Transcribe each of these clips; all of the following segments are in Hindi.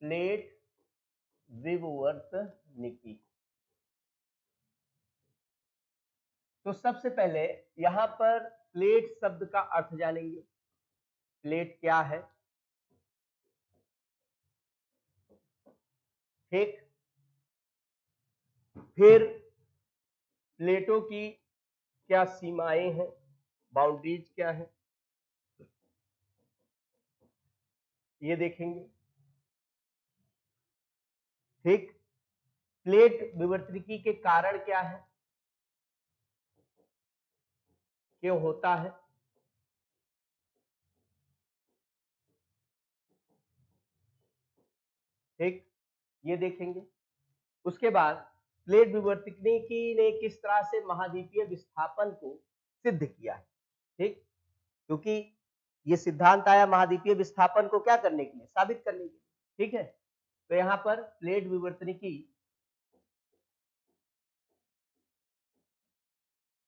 प्लेट विवर्तनिकी। तो सबसे पहले यहां पर प्लेट शब्द का अर्थ जानेंगे। प्लेट क्या है, ठीक। फिर प्लेटों की क्या सीमाएं हैं, बाउंड्रीज क्या है, ये देखेंगे, ठीक। प्लेट विवर्तनिकी के कारण क्या है, क्यों होता है, ठीक, ये देखेंगे। उसके बाद प्लेट विवर्तनिकी ने किस तरह से महाद्वीपीय विस्थापन को सिद्ध किया है, ठीक। क्योंकि ये सिद्धांत आया महाद्वीपीय विस्थापन को क्या करने के लिए, साबित करने के लिए, ठीक है। तो यहां पर प्लेट विवर्तनिकी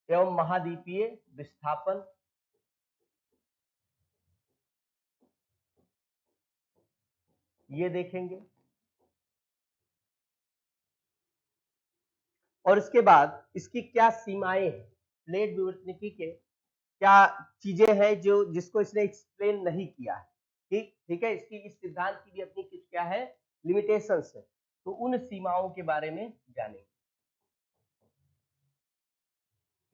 एवं महाद्वीपीय विस्थापन, ये देखेंगे। और इसके बाद इसकी क्या सीमाएं हैं, प्लेट विवर्तनिकी के क्या चीजें हैं जो जिसको इसने एक्सप्लेन नहीं किया है, ठीक ठीक है। इसकी इस सिद्धांत की भी अपनी कुछ क्या है, लिमिटेशंस है। तो उन सीमाओं के बारे में जानेंगे।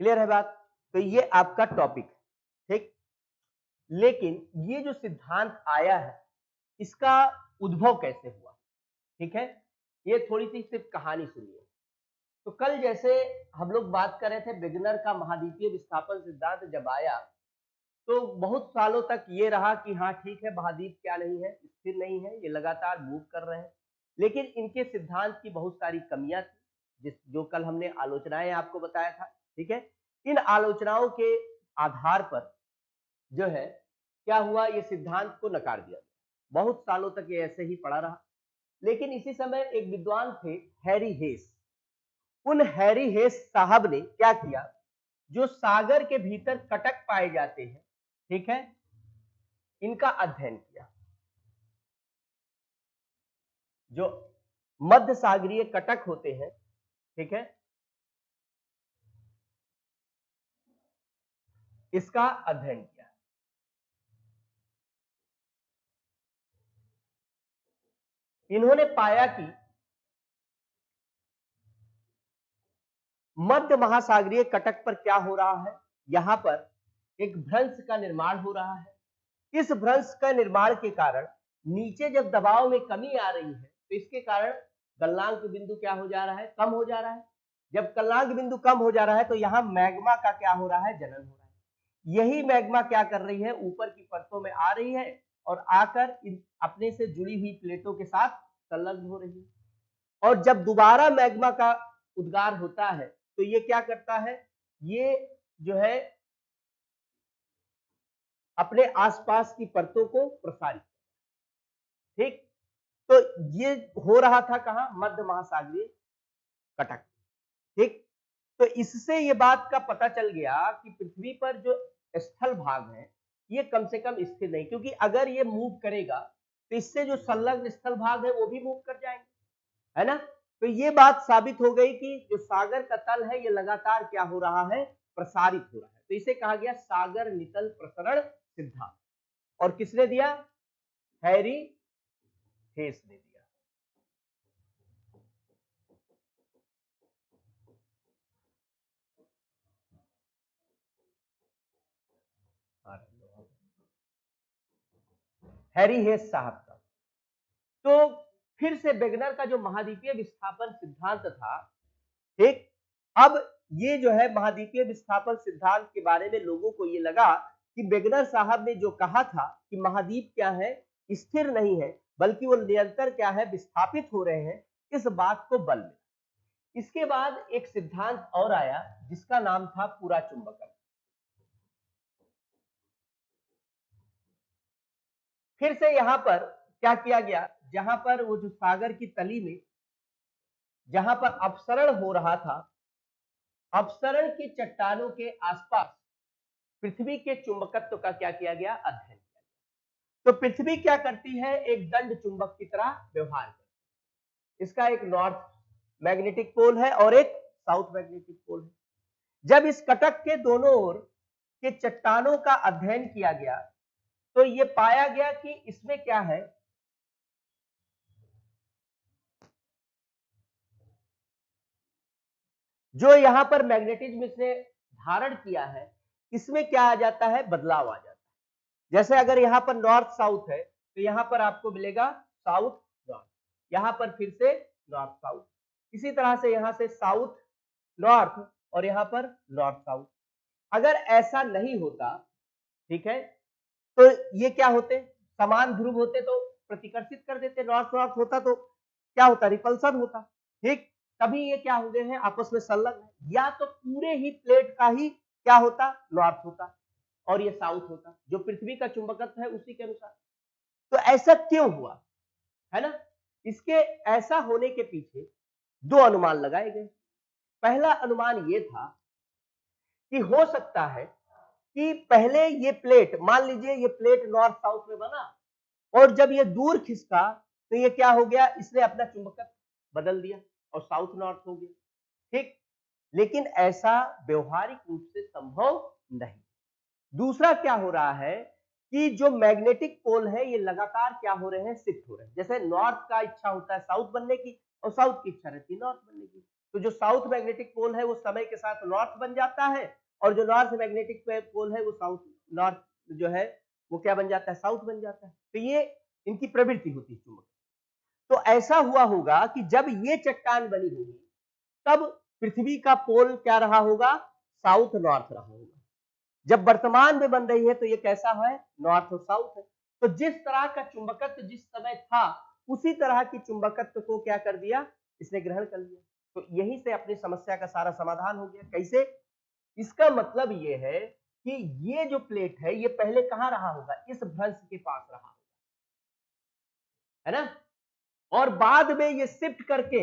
क्लियर है बात। तो ये आपका टॉपिक है, ठीक। लेकिन ये जो सिद्धांत आया है इसका उद्भव कैसे हुआ, ठीक है। ये थोड़ी सी सिर्फ कहानी सुनिए। तो कल जैसे हम लोग बात कर रहे थे वेगनर का महाद्वीपीय विस्थापन सिद्धांत जब आया तो बहुत सालों तक ये रहा कि हाँ ठीक है, महाद्वीप क्या नहीं है, स्थिर नहीं है, ये लगातार मूव कर रहे हैं। लेकिन इनके सिद्धांत की बहुत सारी कमियां थी, जो कल हमने आलोचनाएं आपको बताया था, ठीक है। इन आलोचनाओं के आधार पर जो है क्या हुआ, ये सिद्धांत को नकार दिया गया। बहुत सालों तक ये ऐसे ही पड़ा रहा। लेकिन इसी समय एक विद्वान थे हैरी हेस। उन हैरी हेस साहब ने क्या किया, जो सागर के भीतर कटक पाए जाते हैं, ठीक है, इनका अध्ययन किया। जो मध्य सागरीय कटक होते हैं, ठीक है, इसका अध्ययन किया। इन्होंने पाया कि मध्य महासागरीय कटक पर क्या हो रहा है, यहां पर एक भ्रंश का निर्माण हो रहा है। इस भ्रंश का निर्माण के कारण नीचे जब दबाव में कमी आ रही है तो इसके कारण गलनांक बिंदु क्या हो जा रहा है, कम हो जा रहा है। जब गलनांक बिंदु कम हो जा रहा है तो यहां मैग्मा का क्या हो रहा है, जनन हो रहा है। यही मैग्मा क्या कर रही है, ऊपर की परतों में आ रही है और आकर अपने से जुड़ी हुई प्लेटों के साथ संलग्न हो रही है। और जब दोबारा मैग्मा का उद्गार होता है तो ये क्या करता है, ये जो है अपने आसपास की परतों को प्रसारित, ठीक। तो ये हो रहा था कहां, मध्य महासागरीय कटक, ठीक। तो इससे ये बात का पता चल गया कि पृथ्वी पर जो स्थल भाग है ये कम से कम स्थिर नहीं, क्योंकि अगर ये मूव करेगा तो इससे जो संलग्न स्थल भाग है वो भी मूव कर जाएंगे, है ना। तो ये बात साबित हो गई कि जो सागर का तल है ये लगातार क्या हो रहा है, प्रसारित हो रहा है। तो इसे कहा गया सागर नितल प्रसरण सिद्धांत। और किसने दिया, हैरी हेस ने दिया। हैरी हेस साहब का। तो फिर से वेगनर का जो महाद्वीपीय विस्थापन सिद्धांत था, ठीक। अब ये जो है महाद्वीपीय विस्थापन सिद्धांत के बारे में लोगों को ये लगा कि वेगनर साहब ने जो कहा था कि महाद्वीप क्या है, स्थिर नहीं है, बल्कि वो निरंतर क्या है, विस्थापित हो रहे हैं, इस बात को बल मिला। इसके बाद एक सिद्धांत और आया जिसका नाम था पूरा चुंबकन। फिर से यहां पर क्या किया गया, जहां पर वो जो सागर की तली में जहां पर अपसरण हो रहा था, अपसरण की चट्टानों के आसपास पृथ्वी के चुंबकत्व का क्या किया गया, अध्ययन किया। तो पृथ्वी क्या करती है, एक दंड चुंबक की तरह व्यवहार करती है। इसका एक नॉर्थ मैग्नेटिक पोल है और एक साउथ मैग्नेटिक पोल है। जब इस कटक के दोनों ओर के चट्टानों का अध्ययन किया गया तो ये पाया गया कि इसमें क्या है, जो यहां पर मैग्नेटिज्म इसने धारण किया है, इसमें क्या आ जाता है, बदलाव आ जाता है। जैसे अगर यहां पर नॉर्थ साउथ है तो यहां पर आपको मिलेगा साउथ नॉर्थ, यहां पर फिर से नॉर्थ साउथ, इसी तरह से यहां से साउथ नॉर्थ और यहां पर नॉर्थ साउथ। अगर ऐसा नहीं होता, ठीक है, तो ये क्या होते, समान ध्रुव होते तो प्रतिकर्षित कर देते, नॉर्थ नॉर्थ होता तो क्या होता, रिपल्सन होता। ठीक, तभी ये क्या हो गए हैं, आपस में संलग्न है। या तो पूरे ही प्लेट का ही क्या होता, नॉर्थ होता और ये साउथ होता, जो पृथ्वी का चुंबकत्व है उसी के अनुसार। तो ऐसा क्यों हुआ, है ना। इसके ऐसा होने के पीछे दो अनुमान लगाए गए। पहला अनुमान ये था कि हो सकता है कि पहले ये प्लेट, मान लीजिए ये प्लेट नॉर्थ साउथ में बना और जब ये दूर खिसका तो ये क्या हो गया, इसने अपना चुंबकत्व बदल दिया और साउथ नॉर्थ हो गया। ठीक, लेकिन ऐसा व्यवहारिक रूप से संभव नहीं। दूसरा क्या हो रहा है कि जो मैग्नेटिक पोल है ये लगातार क्या हो रहे हैं, शिफ्ट हो रहे हैं। जैसे नॉर्थ का इच्छा होता है साउथ बनने की और साउथ की इच्छा रहती है नॉर्थ बनने की, तो जो साउथ मैग्नेटिक पोल है वो समय के साथ नॉर्थ बन जाता है और जो नॉर्थ मैग्नेटिक पोल है वो साउथ नॉर्थ जो है वो क्या बन जाता है, साउथ बन जाता है। तो ये इनकी प्रवृत्ति होती है चुंबक। तो ऐसा हुआ होगा कि जब ये चट्टान बनी होगी तब पृथ्वी का पोल क्या रहा होगा, साउथ नॉर्थ रहा होगा। जब वर्तमान में बन रही है तो ये कैसा है, नॉर्थ और साउथ है। तो जिस तरह का चुंबकत्व जिस समय था उसी तरह की चुंबकत्व को क्या कर दिया, इसने ग्रहण कर लिया। तो यहीं से अपनी समस्या का सारा समाधान हो गया। कैसे, इसका मतलब ये है कि ये जो प्लेट है ये पहले कहां रहा होगा, इस भ्रंश के पास रहा होगा, है ना। और बाद में ये शिफ्ट करके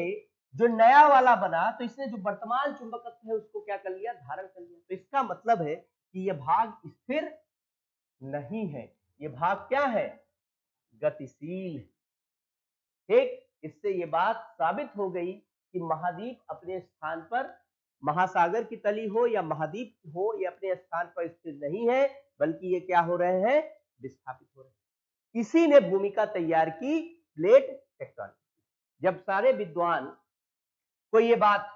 जो नया वाला बना तो इसने जो वर्तमान चुंबकत्व है उसको क्या कर लिया, धारण कर लिया। तो इसका मतलब है कि यह भाग स्थिर नहीं है, ये भाग क्या है, गतिशील। ठीक, इससे ये बात साबित हो गई कि महाद्वीप अपने स्थान पर, महासागर की तली हो या महाद्वीप हो, ये अपने स्थान पर स्थिर नहीं है, बल्कि ये क्या हो रहे हैं, विस्थापित हो रहे हैं। इसी ने भूमिका तैयार की, प्लेट टेक्टोनिक। जब सारे विद्वान को ये बात,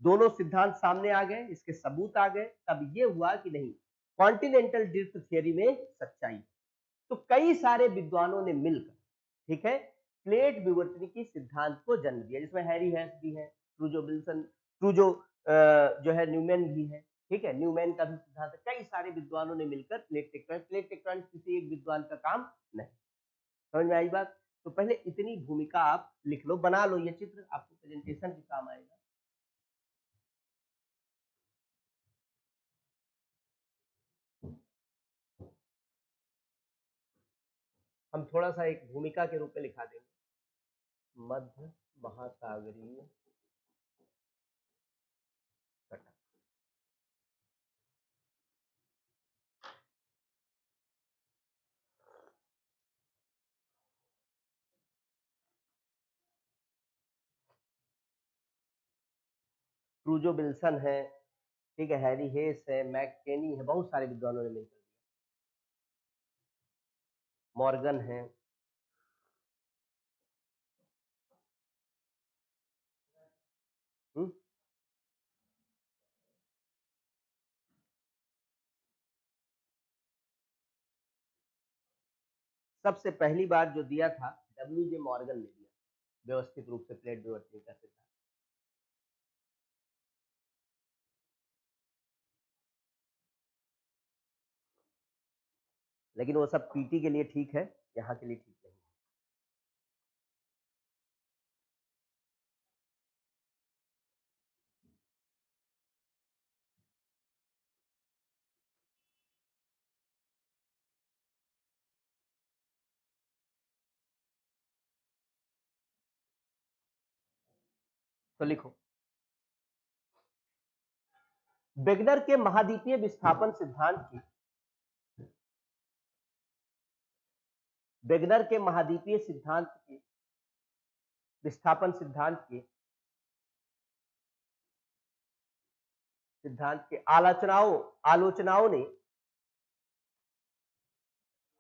दोनों सिद्धांत सामने आ गए, इसके सबूत आ गए, तब ये हुआ कि नहीं, कॉन्टिनेंटल ड्रिफ्ट थ्योरी में सच्चाई। तो कई सारे विद्वानों ने मिलकर, ठीक है, प्लेट विवर्तनिकी सिद्धांत को जन्म दिया, जिसमें हैरी हेस भी है, ट्रूजो विल्सन, ट्रूजो जो है न्यूमैन भी है, ठीक है, न्यूमैन का भी सिद्धांत है। कई सारे विद्वानों ने मिलकर प्लेट टेक्टोनिक्स किसी एक विद्वान का काम नहीं। समझ में आई बात। तो पहले इतनी भूमिका आप लिख लो, बना लो, ये चित्र आपको प्रेजेंटेशन के काम आएगा। हम थोड़ा सा एक भूमिका के रूप में लिखा देंगे, मध्य महासागरीय कटक। क्रूजो विल्सन है, ठीक है, हैरी हेस है, मैक केनी है, बहुत सारे विद्वानों ने मिलकर, मॉर्गन है। हुँ? सबसे पहली बार जो दिया था डब्ल्यू जे मॉर्गन ने दिया, व्यवस्थित रूप से प्लेट विवर्तन का सिद्धांत। लेकिन वो सब पीटी के लिए ठीक है, यहाँ के लिए ठीक नहीं। तो लिखो, वेगनर के महाद्वीपीय विस्थापन सिद्धांत की वेगनर के महाद्वीपीय विस्थापन सिद्धांत के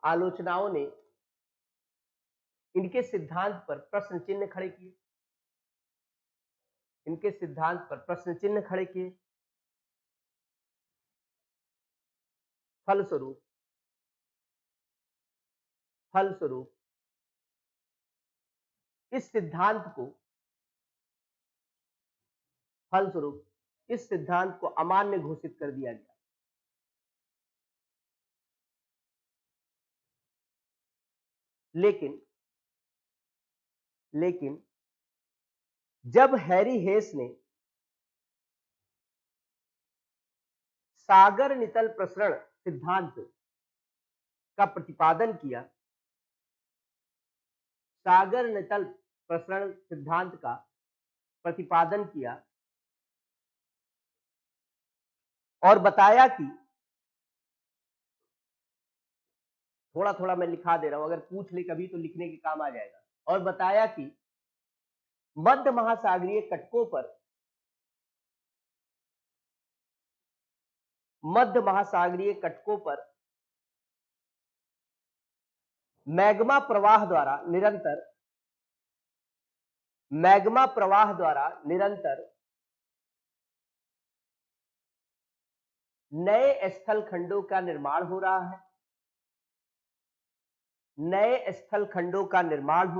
आलोचनाओं ने इनके सिद्धांत पर प्रश्न चिन्ह खड़े किए। फलस्वरूप इस सिद्धांत को अमान्य घोषित कर दिया गया। लेकिन जब हैरी हेस ने सागर नितल प्रसरण सिद्धांत का प्रतिपादन किया, और बताया कि थोड़ा मैं लिखा दे रहा हूं, अगर पूछ ले कभी तो लिखने के काम आ जाएगा। और बताया कि मध्य महासागरीय कटकों पर मैग्मा प्रवाह द्वारा निरंतर नए स्थल खंडों का निर्माण हो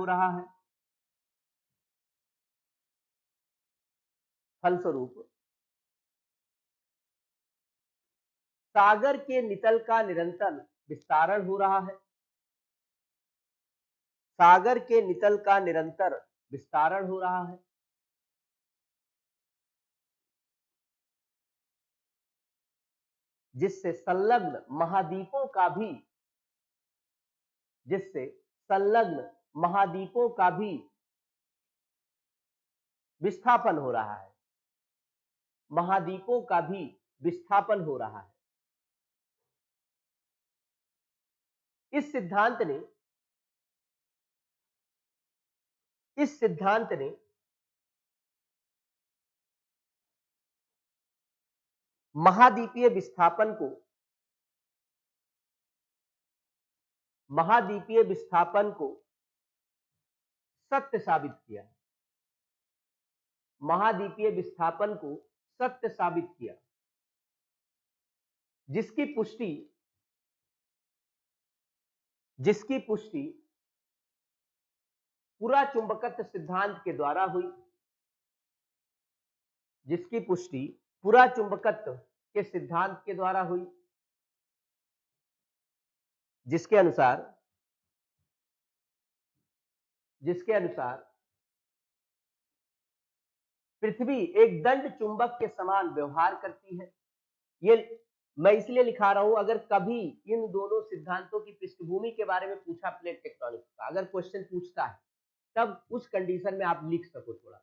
रहा है। फलस्वरूप सागर के नितल का निरंतर विस्तारण हो रहा है। जिससे संलग्न महाद्वीपों का भी विस्थापन हो रहा है। इस सिद्धांत ने महाद्वीपीय विस्थापन को सत्य साबित किया। जिसकी पुष्टि पूरा चुंबकत्व सिद्धांत के द्वारा हुई। जिसके अनुसार पृथ्वी एक दंड चुंबक के समान व्यवहार करती है। ये मैं इसलिए लिखा रहा हूं, अगर कभी इन दोनों सिद्धांतों की पृष्ठभूमि के बारे में पूछा प्लेट टेक्टोनिक्स का, अगर क्वेश्चन पूछता है तब उस कंडीशन में आप लिख सको थोड़ा।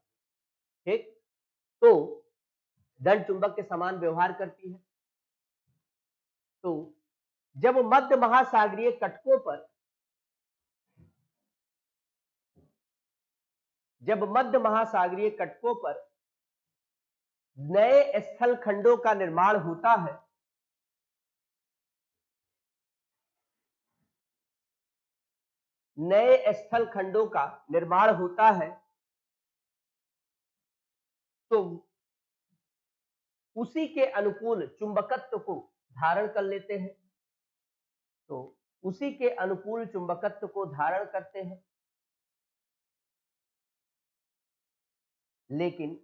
ठीक, तो दंड चुंबक के समान व्यवहार करती है। तो जब मध्य महासागरीय कटकों पर नए स्थल खंडों का निर्माण होता है, तो उसी के अनुकूल चुंबकत्व को धारण कर लेते हैं। लेकिन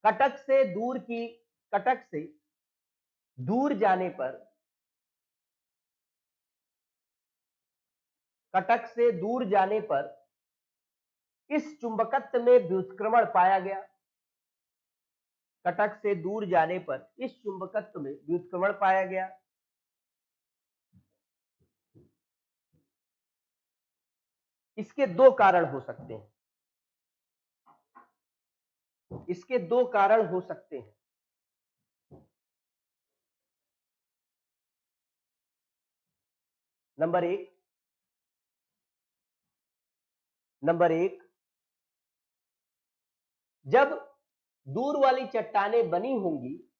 कटक से दूर जाने पर इस चुंबकत्व में व्युत्क्रमण पाया गया। इसके दो कारण हो सकते हैं। नंबर एक, जब दूर वाली चट्टानें बनी होंगी,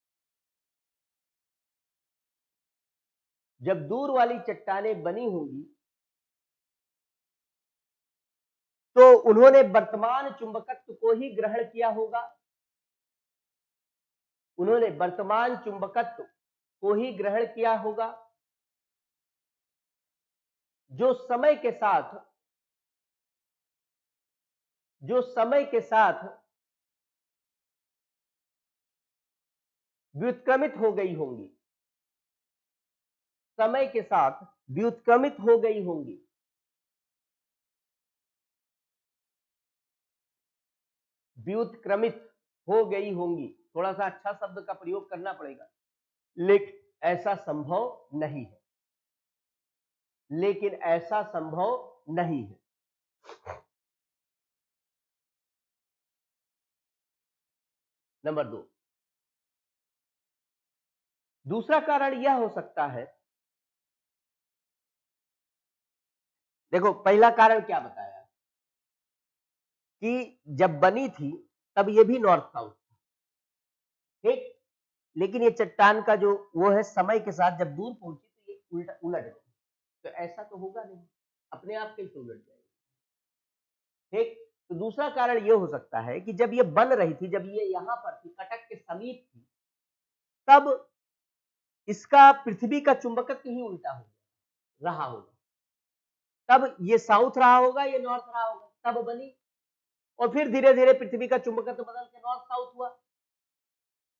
जब दूर वाली चट्टानें बनी होंगी तो उन्होंने वर्तमान चुंबकत्व को ही ग्रहण किया होगा, उन्होंने वर्तमान चुंबकत्व को ही ग्रहण किया होगा, जो समय के साथ व्युत्क्रमित हो गई होंगी, समय के साथ व्युत्क्रमित हो गई होंगी। व्युत्क्रमित हो गई होंगी, थोड़ा सा अच्छा शब्द का प्रयोग करना पड़ेगा, लेकिन ऐसा संभव नहीं है, लेकिन ऐसा संभव नहीं है। नंबर 2, दूसरा कारण यह हो सकता है, देखो पहला कारण क्या बताया कि जब बनी थी तब ये भी नॉर्थ साउथ था, ठीक, लेकिन ये चट्टान का जो वो है समय के साथ जब दूर पहुंची तो ये उलट गई, तो ऐसा तो होगा नहीं, अपने आप कैसे उलट जाएगी, ठीक। तो दूसरा कारण ये हो सकता है कि जब ये बन रही थी, जब ये यहां पर थी, कटक के समीप थी, तब इसका पृथ्वी का चुंबकत्व ही उल्टा हो रहा होगा, तब ये साउथ रहा होगा, ये नॉर्थ रहा होगा, तब बनी, और फिर धीरे धीरे पृथ्वी का चुंबकत्व बदल के नॉर्थ साउथ हुआ,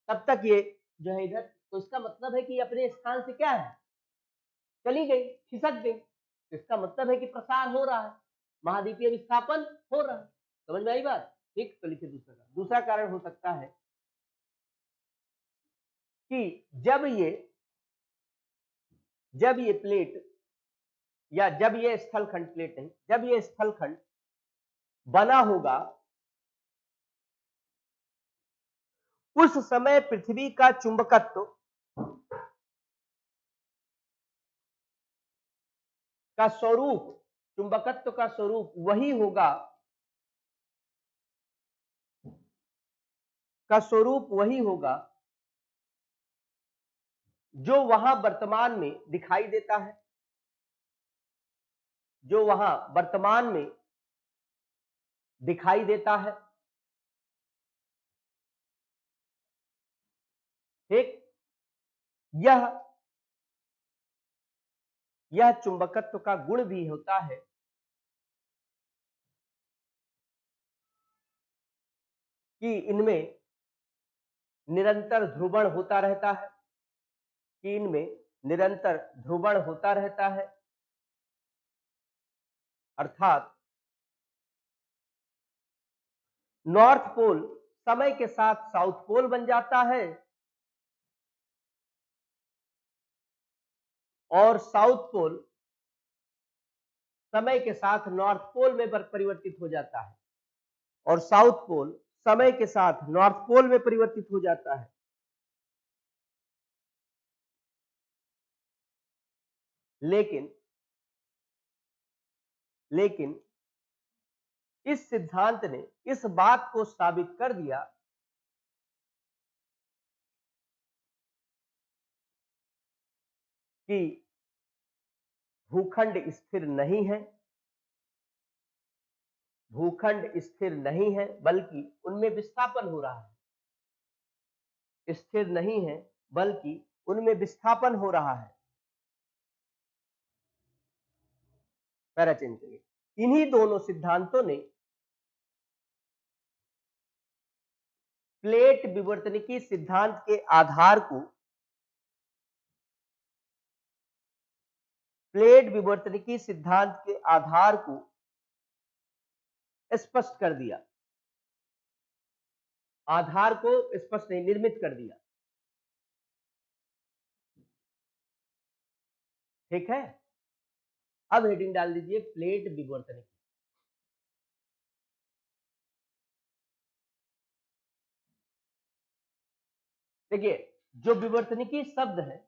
तब तक ये जो है इधर, तो इसका मतलब है कि अपने स्थान से क्या है, चली गई, खिसक गई, इसका मतलब है कि प्रसार हो रहा है, महाद्वीपीय विस्थापन हो रहा है, समझ में आई बात, ठीक। तो लिखिए दूसरा कारण हो सकता है कि जब ये प्लेट, या जब ये स्थलखंड, प्लेट नहीं, जब ये स्थलखंड बना होगा उस समय पृथ्वी का चुंबकत्व का स्वरूप, चुंबकत्व का स्वरूप वही होगा, जो वहां वर्तमान में दिखाई देता है, जो वहां वर्तमान में दिखाई देता है, ठीक। यह चुंबकत्व का गुण भी होता है कि इनमें निरंतर ध्रुवण होता रहता है, अर्थात नॉर्थ पोल समय के साथ साउथ पोल बन जाता है और साउथ पोल समय के साथ नॉर्थ पोल में परिवर्तित हो जाता है, और साउथ पोल समय के साथ नॉर्थ पोल में परिवर्तित हो जाता है। लेकिन इस सिद्धांत ने इस बात को साबित कर दिया कि भूखंड स्थिर नहीं है, बल्कि उनमें विस्थापन हो रहा है, स्थिर नहीं है बल्कि उनमें विस्थापन हो रहा है। पैरा चेंज करिए। इन्हीं दोनों सिद्धांतों ने प्लेट विवर्तनिकी सिद्धांत के आधार को स्पष्ट कर दिया, आधार को स्पष्ट नहीं, निर्मित कर दिया, ठीक है। अब हेडिंग डाल दीजिए प्लेट विवर्तनिकी। देखिए जो विवर्तनिकी शब्द है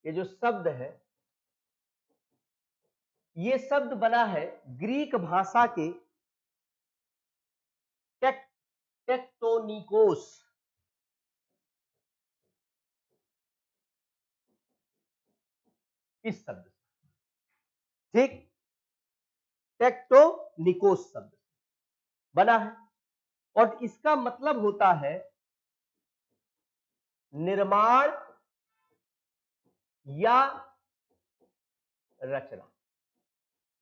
ये जो शब्द है, ये शब्द बना है ग्रीक भाषा के टेक्टोनिकोस, इस शब्द से, ठीक, टेक्टोनिकोस शब्द बना है और इसका मतलब होता है निर्माण या रचना।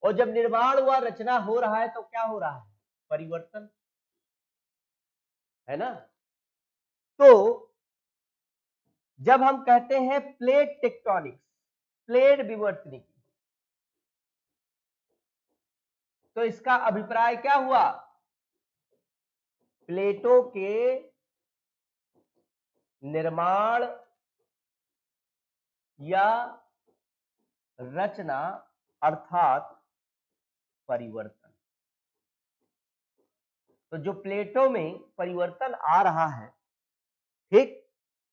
और जब निर्माण हुआ, रचना हो रहा है, तो क्या हो रहा है? परिवर्तन, है ना। तो जब हम कहते हैं प्लेट टेक्टोनिक्स, प्लेट विवर्तनिकी, तो इसका अभिप्राय क्या हुआ? प्लेटों के निर्माण या रचना अर्थात परिवर्तन। तो जो प्लेटों में परिवर्तन आ रहा है, ठीक,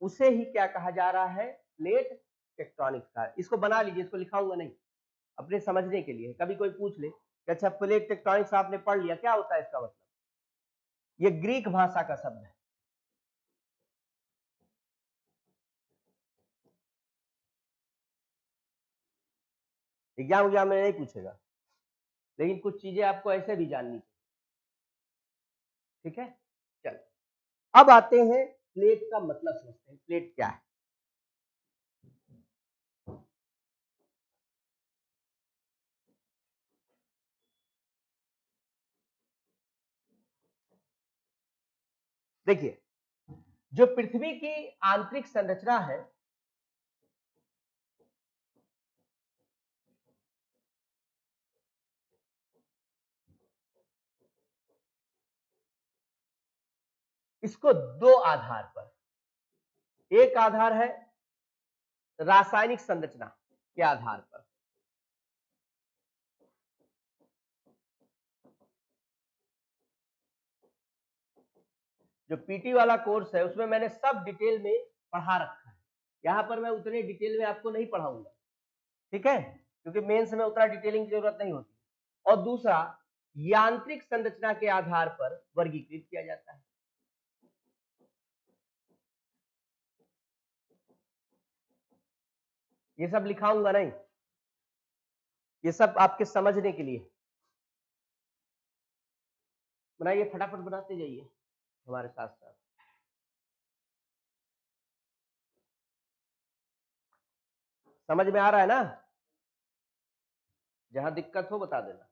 उसे ही क्या कहा जा रहा है? प्लेट टेक्टोनिक्स का। इसको बना लीजिए, इसको लिखाऊंगा नहीं, अपने समझने के लिए। कभी कोई पूछ ले कि अच्छा प्लेट टेक्टोनिक्स आपने पढ़ लिया, क्या होता है इसका मतलब? ये ग्रीक भाषा का शब्द है। एग्जाम में नहीं पूछेगा, लेकिन कुछ चीजें आपको ऐसे भी जाननी चाहिए, ठीक है। चलो अब आते हैं प्लेट का मतलब समझते हैं, प्लेट क्या है। देखिए, जो पृथ्वी की आंतरिक संरचना है, इसको दो आधार पर, एक आधार है रासायनिक संरचना के आधार पर, जो पीटी वाला कोर्स है उसमें मैंने सब डिटेल में पढ़ा रखा है। यहां पर मैं उतने डिटेल में आपको नहीं पढ़ाऊंगा, ठीक है, क्योंकि मेंस में उतना डिटेलिंग की जरूरत नहीं होती। और दूसरा, यांत्रिक संरचना के आधार पर वर्गीकृत किया जाता है। ये सब लिखाऊंगा नहीं, ये सब आपके समझने के लिए। बनाइए, फटाफट बनाते जाइए हमारे साथ साथ। समझ में आ रहा है ना? जहां दिक्कत हो बता देना।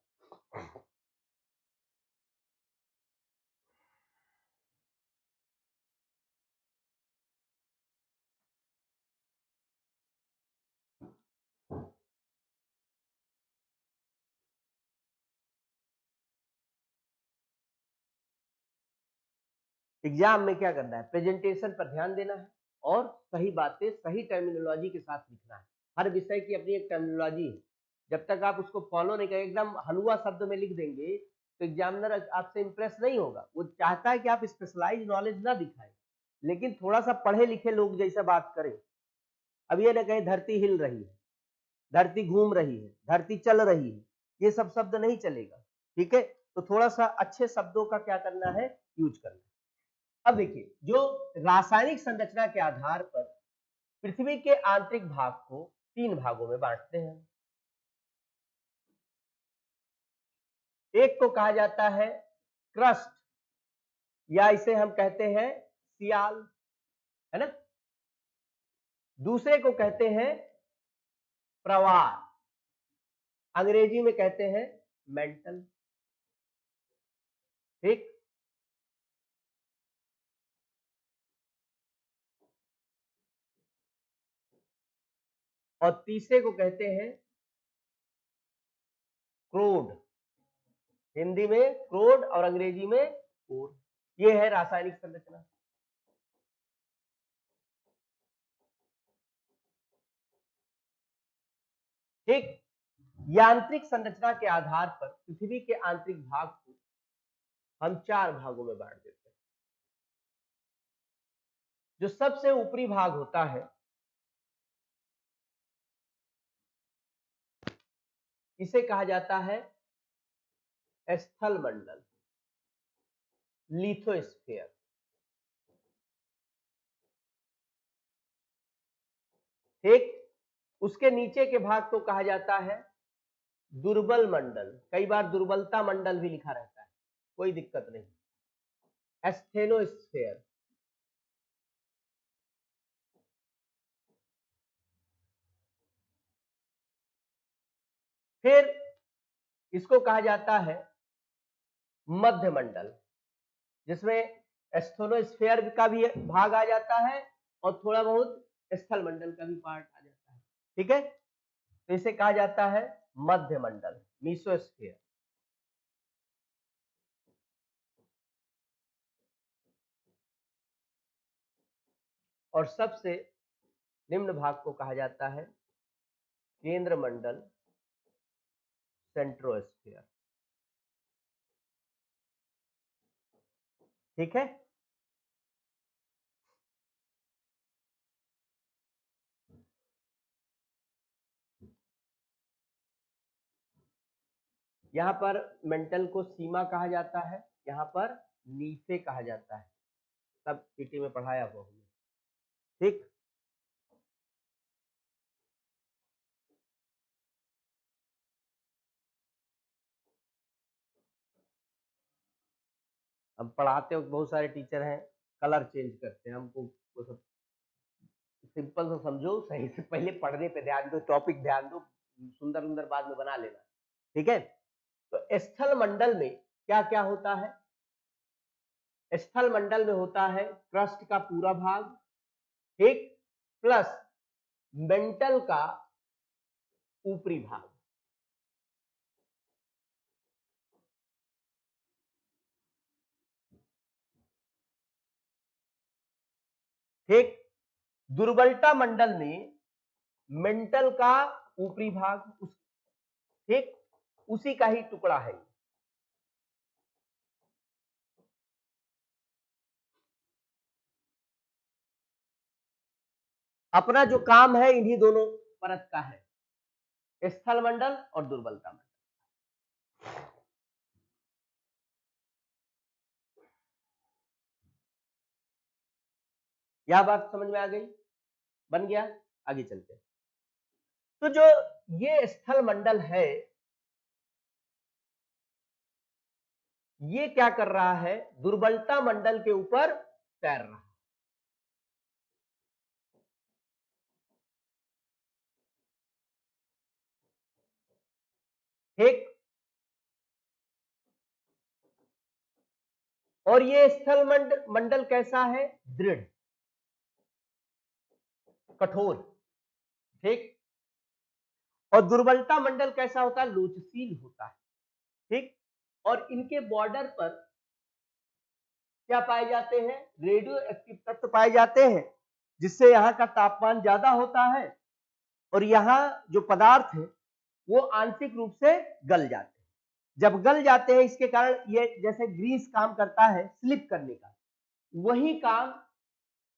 एग्जाम में क्या करना है? प्रेजेंटेशन पर ध्यान देना है और सही बातें सही टर्मिनोलॉजी के साथ लिखना है। हर विषय की अपनी एक टर्मिनोलॉजी है, जब तक आप उसको फॉलो नहीं करें, एकदम हलवा शब्द में लिख देंगे तो एग्जामिनर आपसे इंप्रेस नहीं होगा। वो चाहता है कि आप स्पेशलाइज नॉलेज ना दिखाएं, लेकिन थोड़ा सा पढ़े लिखे लोग जैसा बात करें। अब ये ना कहें धरती हिल रही है, धरती घूम रही है, धरती चल रही है, ये सब शब्द नहीं चलेगा, ठीक है। तो थोड़ा सा अच्छे शब्दों का क्या करना है? यूज करना है। अब देखिए, जो रासायनिक संरचना के आधार पर पृथ्वी के आंतरिक भाग को तीन भागों में बांटते हैं। एक को कहा जाता है क्रस्ट, या इसे हम कहते हैं सियाल, है ना। दूसरे को कहते हैं प्रवाल, अंग्रेजी में कहते हैं मेंटल, ठीक। और तीसरे को कहते हैं क्रोड, हिंदी में क्रोड और अंग्रेजी में कोर। ये है रासायनिक संरचना, ठीक। यांत्रिक संरचना के आधार पर पृथ्वी के आंतरिक भाग को हम चार भागों में बांट देते हैं। जो सबसे ऊपरी भाग होता है इसे कहा जाता है स्थल मंडल, लिथोस्फीयर। ठीक, उसके नीचे के भाग को कहा जाता है दुर्बल मंडल, कई बार दुर्बलता मंडल भी लिखा रहता है, कोई दिक्कत नहीं, एस्थेनोस्फीयर। फिर इसको कहा जाता है मध्य मंडल, जिसमें एस्थेनोस्फीयर का भी भाग आ जाता है और थोड़ा बहुत स्थल मंडल का भी पार्ट आ जाता है। ठीक है, तो इसे कहा जाता है मध्य मंडल, मीसोस्फीयर। और सबसे निम्न भाग को कहा जाता है केंद्र मंडल, सेंट्रोस्फीयर। ठीक है, यहां पर मेंटल को सीमा कहा जाता है, यहां पर नीचे कहा जाता है, सब पीटी में पढ़ाया हुआ हूं। ठीक, हम पढ़ाते वक्त बहुत सारे टीचर हैं कलर चेंज करते हैं, हमको वो सब सिंपल से समझो, सही से पहले पढ़ने पे ध्यान दो, टॉपिक ध्यान दो, सुंदर सुंदर बाद में बना लेना। ठीक है, तो स्थल मंडल में क्या क्या होता है? स्थल मंडल में होता है क्रस्ट का पूरा भाग, ठीक, प्लस मेंटल का ऊपरी भाग। ठीक, दुर्बलता मंडल में मेंटल का ऊपरी भाग, ठीक, उसी का ही टुकड़ा है। अपना जो काम है इन्हीं दोनों परत का है, स्थल मंडल और दुर्बलता मंडल। यह बात समझ में आ गई, बन गया। आगे चलते हैं। तो जो ये स्थल मंडल है, ये क्या कर रहा है? दुर्बलता मंडल के ऊपर तैर रहा है। ठीक, और ये स्थल मंडल कैसा है? दृढ़, कठोर। ठीक, और दुर्बलता मंडल कैसा होता है? लोचशील होता है। ठीक, और इनके बॉर्डर पर क्या पाए जाते हैं? रेडियो एक्टिव तत्व पाए जाते हैं, जिससे यहाँ का तापमान ज्यादा होता है और यहाँ जो पदार्थ है वो आंशिक रूप से गल जाते हैं। जब गल जाते हैं, इसके कारण ये जैसे ग्रीस काम करता है स्लिप करने का, वही काम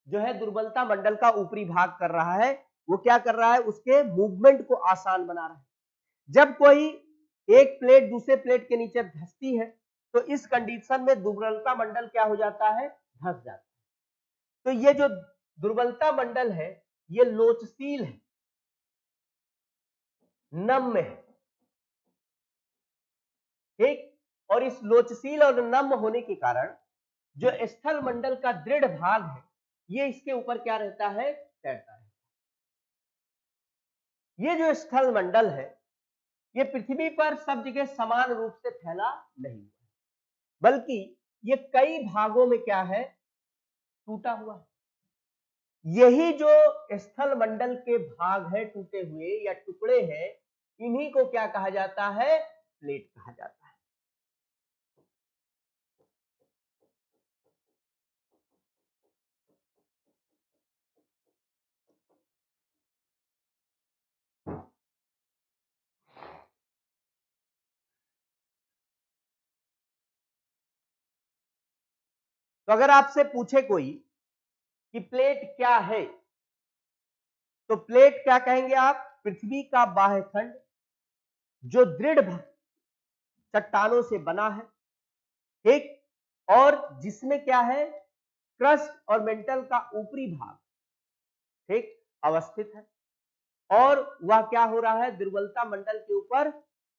जो है दुर्बलता मंडल का ऊपरी भाग कर रहा है। वो क्या कर रहा है? उसके मूवमेंट को आसान बना रहा है। जब कोई एक प्लेट दूसरे प्लेट के नीचे धंसती है, तो इस कंडीशन में दुर्बलता मंडल क्या हो जाता है? धंस जाता है। तो ये जो दुर्बलता मंडल है, ये लोचशील है, नम्य है। ठीक, और इस लोचशील और नम्य होने के कारण जो स्थल मंडल का दृढ़ भाग है, ये इसके ऊपर क्या रहता है? तैरता है। ये जो स्थल मंडल है, ये पृथ्वी पर सब जगह समान रूप से फैला नहीं है, बल्कि ये कई भागों में क्या है? टूटा हुआ है। यही जो स्थल मंडल के भाग है, टूटे हुए या टुकड़े हैं, इन्हीं को क्या कहा जाता है? प्लेट कहा जाता है। तो अगर आपसे पूछे कोई कि प्लेट क्या है, तो प्लेट क्या कहेंगे आप? पृथ्वी का बाह्य खंड, जो दृढ़ चट्टानों से बना है, ठीक, और जिसमें क्या है, क्रस्ट और मेंटल का ऊपरी भाग, ठीक, अवस्थित है, और वह क्या हो रहा है, दुर्बलता मंडल के ऊपर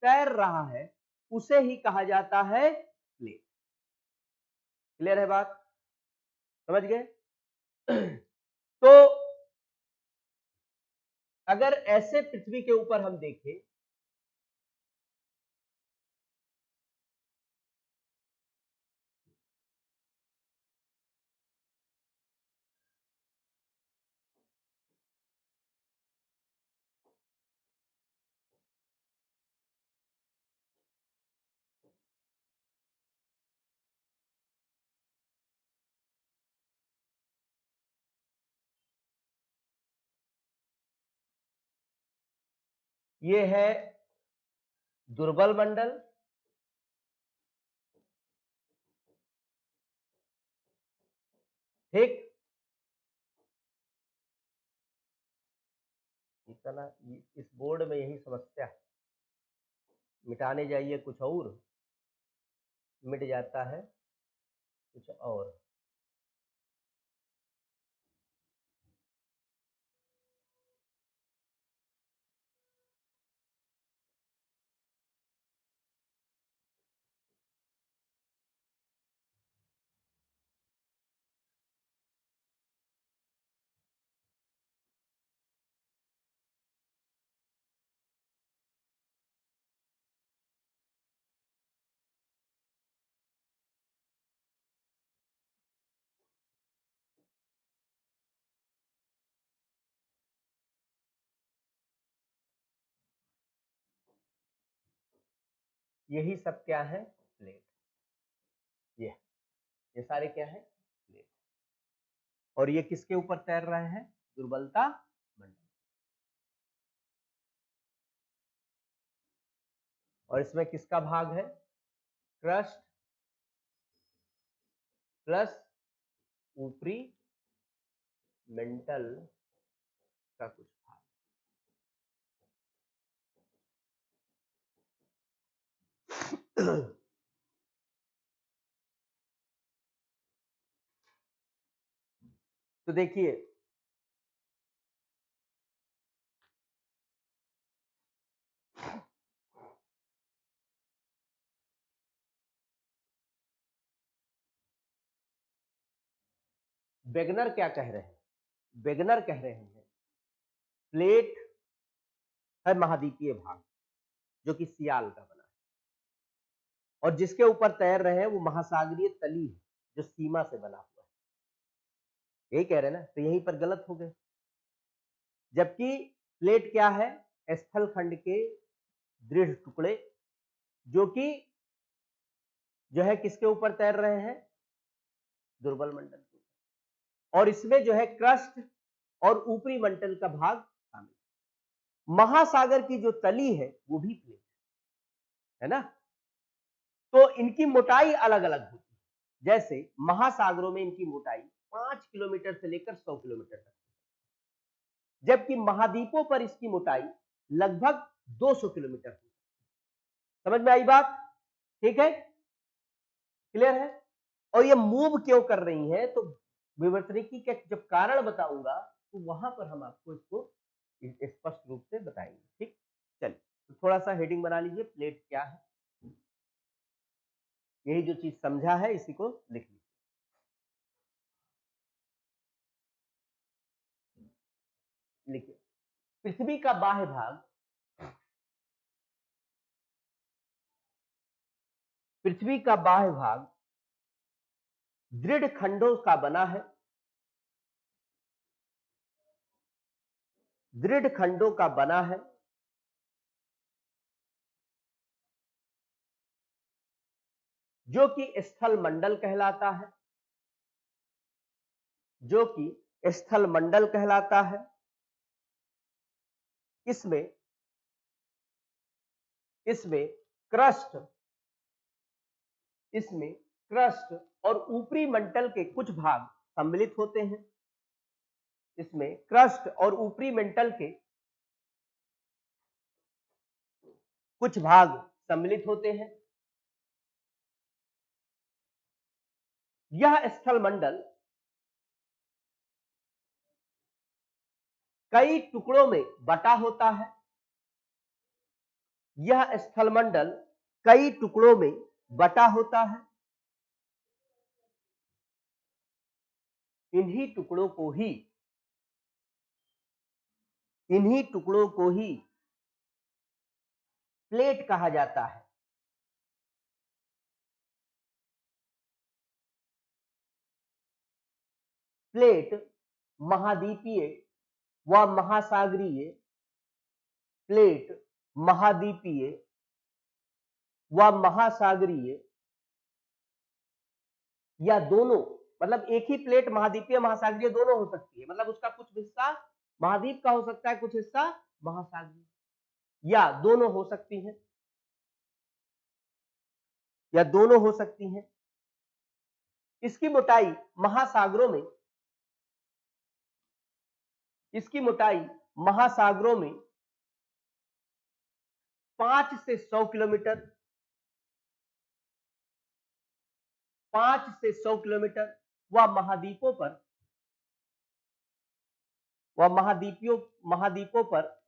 तैर रहा है, उसे ही कहा जाता है प्लेट। क्लियर है बात, समझ गए? तो अगर ऐसे पृथ्वी के ऊपर हम देखें, ये है दुर्बल मंडल, ठीक, इतना इस बोर्ड में यही समस्या है, मिटाने जाइए कुछ और मिट जाता है कुछ और। यही सब क्या है, प्लेट। ये सारे क्या है, प्लेट। और ये किसके ऊपर तैर रहे हैं, दुर्बलता मंडल। और इसमें किसका भाग है, क्रस्ट प्लस ऊपरी मेंटल का कुछ भाग। तो देखिए, वेगनर क्या कह रहे हैं, वेगनर कह रहे हैं प्लेट है महाद्वीपीय भाग जो कि सियाल का बना है, और जिसके ऊपर तैर रहे हैं वो महासागरीय तली है जो सीमा से बना हुआ है। यही कह रहे हैं ना, तो यहीं पर गलत हो गए। जबकि प्लेट क्या है, स्थल खंड के दृढ़ टुकड़े जो कि जो है किसके ऊपर तैर रहे हैं, दुर्बल मंडल के ऊपर, और इसमें जो है क्रस्ट और ऊपरी मंडल का भाग शामिल। महासागर की जो तली है वो भी प्लेट है ना, तो इनकी मोटाई अलग अलग होती है। जैसे महासागरों में इनकी मोटाई 5 किलोमीटर से लेकर 100 किलोमीटर तक, जबकि महाद्वीपों पर इसकी मोटाई लगभग 200 किलोमीटर है। समझ में आई बात, ठीक है, क्लियर है? और ये मूव क्यों कर रही है, तो विवर्तनिकी का जब कारण बताऊंगा तो वहां पर हम आपको इसको स्पष्ट रूप से बताएंगे, ठीक। चलिए, तो थोड़ा सा हेडिंग बना लीजिए, प्लेट क्या है, यही जो चीज समझा है इसी को लिख लीजिए। लिखिए, पृथ्वी का बाह्य भाग, पृथ्वी का बाह्य भाग दृढ़ खंडों का बना है, दृढ़ खंडों का बना है, जो कि स्थल मंडल कहलाता है, जो कि स्थल मंडल कहलाता है। इसमें इसमें क्रस्ट इसमें क्रस्ट और ऊपरी मंडल के कुछ भाग सम्मिलित होते हैं। इसमें क्रस्ट और ऊपरी मंडल के कुछ भाग सम्मिलित होते हैं। यह स्थल मंडल कई टुकड़ों में बटा होता है। यह स्थल मंडल कई टुकड़ों में बटा होता है। इन्हीं टुकड़ों को ही प्लेट कहा जाता है। प्लेट महाद्वीपीय व महासागरीय, प्लेट महाद्वीपीय व महासागरीय या दोनों, मतलब एक ही प्लेट महाद्वीपीय महासागरीय दोनों हो सकती है। मतलब उसका कुछ हिस्सा महाद्वीप का हो सकता है, कुछ हिस्सा महासागरीय, या दोनों हो सकती है, या दोनों हो सकती हैं। इसकी मोटाई महासागरों में, इसकी मोटाई महासागरों में 5 से 100 किलोमीटर, 5 से 100 किलोमीटर व महाद्वीपों पर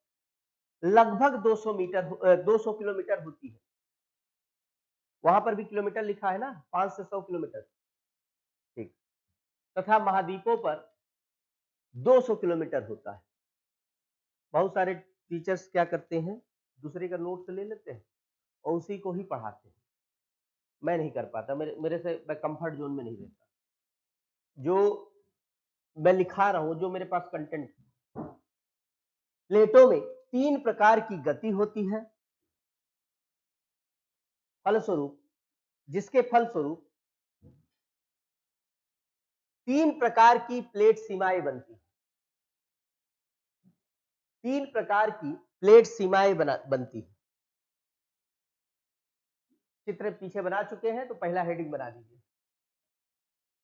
लगभग 200 किलोमीटर होती है। वहां पर भी किलोमीटर लिखा है ना, 5 से 100 किलोमीटर, ठीक। तथा महाद्वीपों पर 200 किलोमीटर होता है। बहुत सारे टीचर्स क्या करते हैं, दूसरे का नोट्स ले लेते हैं और उसी को ही पढ़ाते हैं। मैं नहीं कर पाता, मेरे से मैं कंफर्ट जोन में नहीं रहता। जो मैं लिखा रहा हूं, जो मेरे पास कंटेंट है। प्लेटों में 3 प्रकार की गति होती है, जिसके फलस्वरूप 3 प्रकार की प्लेट सीमाएं बनती हैं। 3 प्रकार की प्लेट सीमाएं बनती है। चित्र पीछे बना चुके हैं तो पहला हेडिंग बना दीजिए।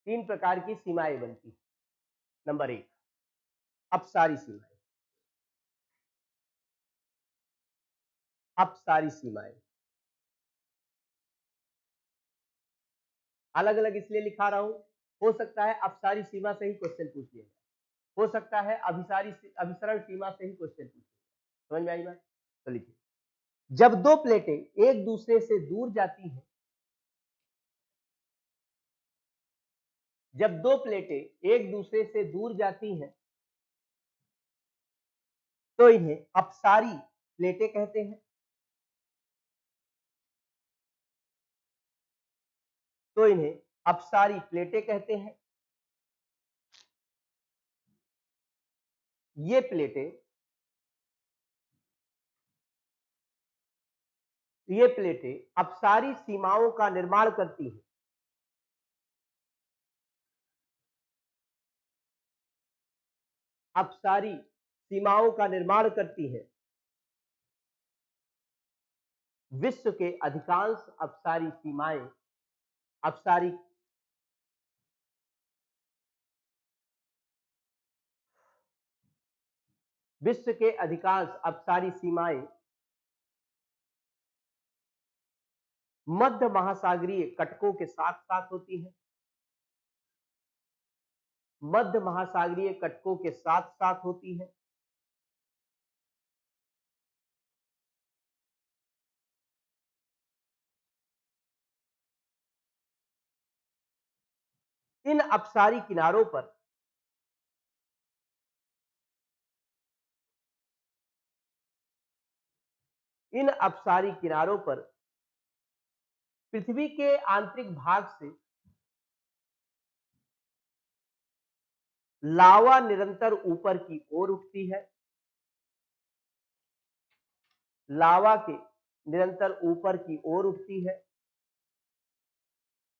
3 प्रकार की सीमाएं बनती है। नंबर 1, अपसारी सीमाएं। अपसारी सीमाएं अलग अलग इसलिए लिखा रहा हूं, हो सकता है अपसारी सीमा से ही क्वेश्चन पूछ लिया जाए, हो सकता है अभिसरण सीमा से ही क्वेश्चन पूछ लिया। समझ में आई बात? तो लिखिए, जब दो प्लेटें एक दूसरे से दूर जाती हैं, जब दो प्लेटें एक दूसरे से दूर जाती हैं तो इन्हें अपसारी प्लेटें कहते हैं। तो इन्हें अपसारी प्लेटें कहते हैं। ये प्लेटें अपसारी सीमाओं का निर्माण करती हैं। अपसारी सीमाओं का निर्माण करती हैं। विश्व के अधिकांश अपसारी सीमाएं विश्व के अधिकांश अपसारी सीमाएं मध्य महासागरीय कटकों के साथ साथ होती हैं। मध्य महासागरीय कटकों के साथ साथ होती है। इन अपसारी किनारों पर पृथ्वी के आंतरिक भाग से लावा निरंतर ऊपर की ओर उठती है। लावा के निरंतर ऊपर की ओर उठती है,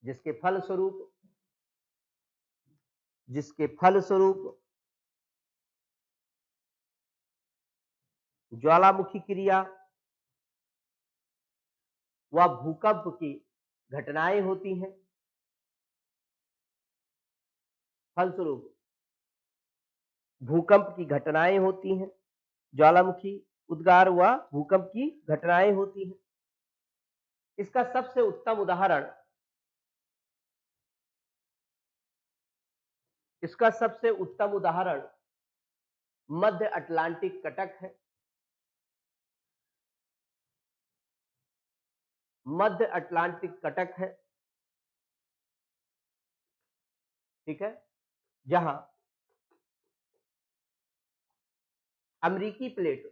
जिसके फलस्वरूप ज्वालामुखी क्रिया व भूकंप की घटनाएं होती हैं। फलस्वरूप भूकंप की घटनाएं होती हैं। ज्वालामुखी उद्गार व भूकंप की घटनाएं होती हैं। इसका सबसे उत्तम उदाहरण मध्य अटलांटिक कटक है। मध्य अटलांटिक कटक है, ठीक है, जहां अमेरिकी प्लेट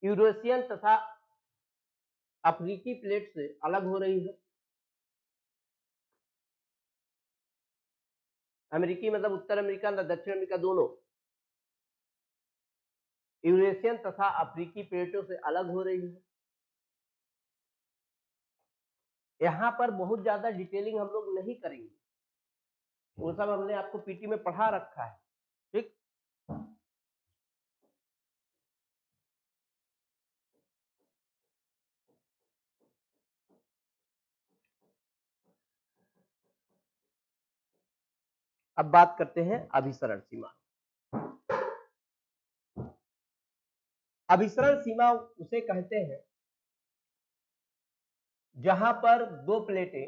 यूरेशियन तथा अफ्रीकी प्लेट से अलग हो रही है। अमेरिकी मतलब उत्तर अमेरिका और दक्षिण अमेरिका दोनों यूरेशियन तथा अफ्रीकी प्लेटों से अलग हो रही है। यहां पर बहुत ज्यादा डिटेलिंग हम लोग नहीं करेंगे, वो सब हमने आपको पीटी में पढ़ा रखा है, ठीक। अब बात करते हैं अभिसरण सीमा। अभिसरण सीमा उसे कहते हैं जहां पर दो प्लेटें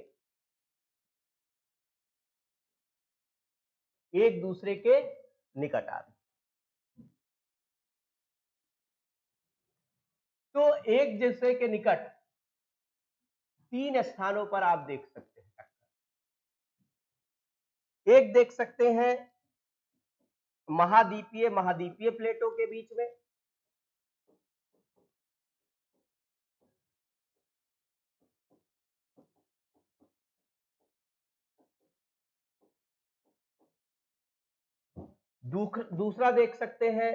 एक दूसरे के निकट आ रही। तो एक दूसरे के निकट 3 स्थानों पर आप देख सकते हैं। एक देख सकते हैं महाद्वीपीय प्लेटों के बीच में, दूसरा देख सकते हैं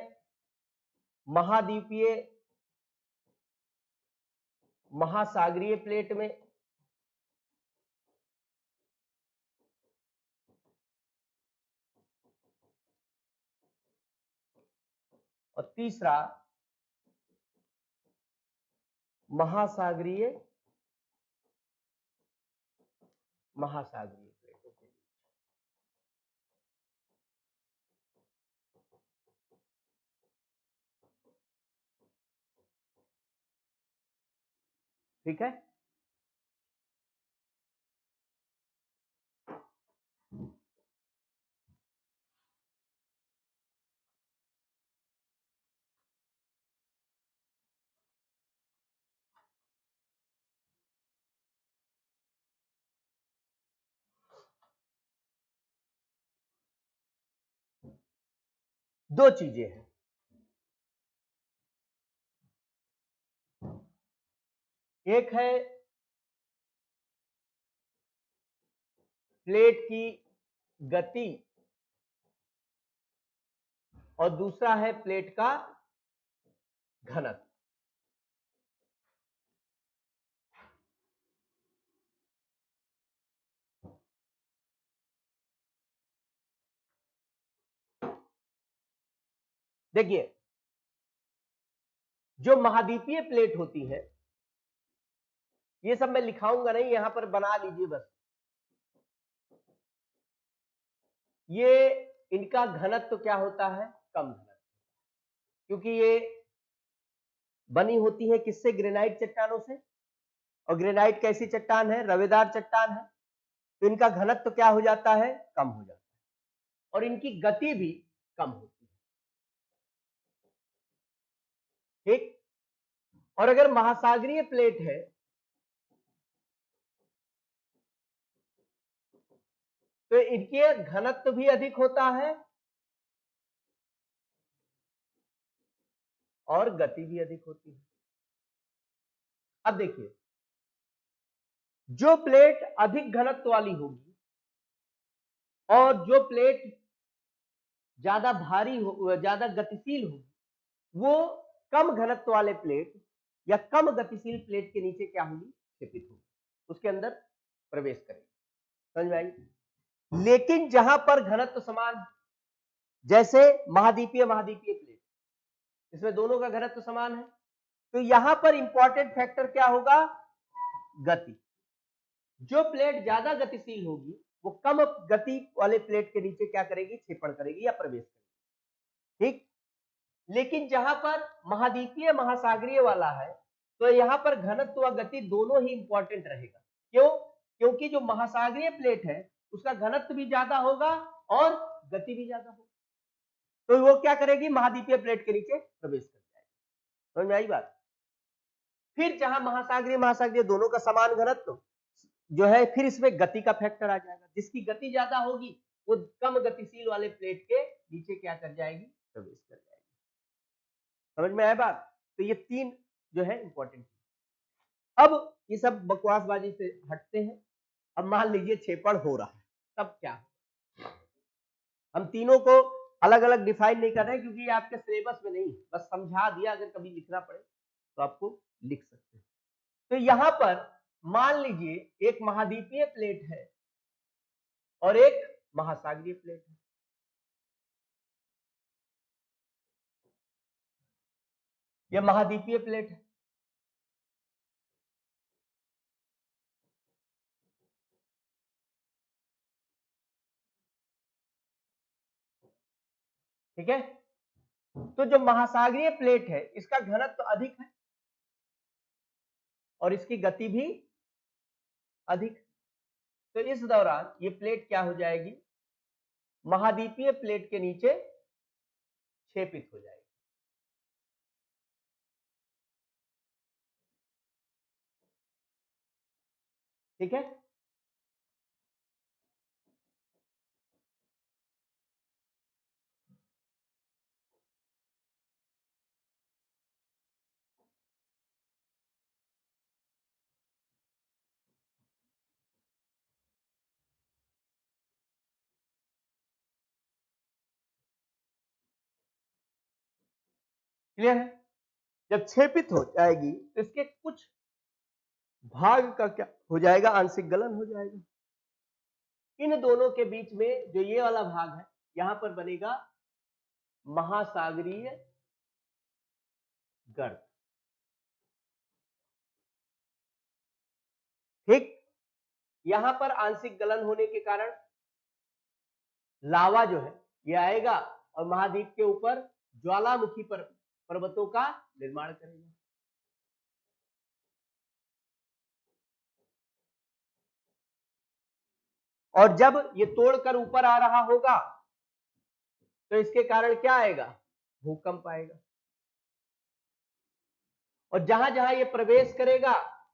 महाद्वीपीय महासागरीय प्लेट में, और तीसरा महासागरीय प्लेटों के बीच। ठीक है, दो चीजें हैं। एक है प्लेट की गति और दूसरा है प्लेट का घनत्व। देखिए, जो महाद्वीपीय प्लेट होती है, ये सब मैं लिखाऊंगा नहीं, यहां पर बना लीजिए बस। ये इनका घनत्व क्या होता है? कम घनत्व, क्योंकि ये बनी होती है किससे? ग्रेनाइट चट्टानों से, और ग्रेनाइट कैसी चट्टान है? रवेदार चट्टान है। तो इनका घनत्व क्या हो जाता है? कम हो जाता है, और इनकी गति भी कम होती है, ठीक। और अगर महासागरीय प्लेट है तो इनके घनत्व भी अधिक होता है और गति भी अधिक होती है। अब देखिए, जो प्लेट अधिक घनत्व वाली होगी और जो प्लेट ज्यादा भारी हो, ज्यादा गतिशील होगी, वो कम घनत्व वाले प्लेट या कम गतिशील प्लेट के नीचे क्या होगी? क्षिपित होगी, उसके अंदर प्रवेश करेगी। समझ में आई? लेकिन जहां पर घनत्व समान है, जैसे महाद्वीपीय प्लेट, इसमें दोनों का घनत्व समान है, तो यहां पर इंपॉर्टेंट फैक्टर क्या होगा? गति। जो प्लेट ज्यादा गतिशील होगी वो कम गति वाले प्लेट के नीचे क्या करेगी, क्षेपण करेगी या प्रवेश करेगी। ठीक, लेकिन जहां पर महाद्वीपीय महासागरीय वाला है तो यहां पर घनत्व व गति दोनों ही इंपॉर्टेंट रहेगा। क्यों? क्योंकि जो महासागरीय प्लेट है उसका घनत्व भी ज्यादा होगा और गति भी ज्यादा होगा, तो वो क्या करेगी, महाद्वीपीय प्लेट के नीचे प्रवेश कर जाएगी। समझ में आई बात? फिर जहां महासागरीय दोनों का समान घनत्व जो है, फिर इसमें गति का फैक्टर आ जाएगा। जिसकी गति ज्यादा होगी वो कम गतिशील वाले प्लेट के नीचे क्या कर जाएगी, प्रवेश कर जाएगी। समझ में आया बात? तो ये तीन जो है इंपॉर्टेंट। अब ये सब बकवासबाजी से हटते हैं। अब मान लीजिए क्षेपण हो रहा है, तब क्या? हम तीनों को अलग अलग डिफाइन नहीं कर रहे हैं क्योंकि ये आपके सिलेबस में नहीं, बस समझा दिया। अगर कभी लिखना पड़े तो आपको लिख सकते हैं। तो यहां पर मान लीजिए एक महाद्वीपीय प्लेट है और एक महासागरीय प्लेट है। यह महाद्वीपीय प्लेट है, ठीक है। तो जो महासागरीय प्लेट है इसका घनत्व अधिक है और इसकी गति भी अधिक। तो इस दौरान ये प्लेट क्या हो जाएगी, महाद्वीपीय प्लेट के नीचे क्षेपित हो जाएगी। ठीक है, क्लियर है। जब क्षेपित हो जाएगी तो इसके कुछ भाग का क्या हो जाएगा, आंशिक गलन हो जाएगा। इन दोनों के बीच में जो ये वाला भाग है यहां पर बनेगा महासागरीय गर्त। ठीक, यहां पर आंशिक गलन होने के कारण लावा जो है ये आएगा और महाद्वीप के ऊपर ज्वालामुखी पर्वतों का निर्माण करेगा। और जब ये तोड़कर ऊपर आ रहा होगा तो इसके कारण क्या आएगा, भूकंप आएगा। और जहां जहां ये प्रवेश करेगा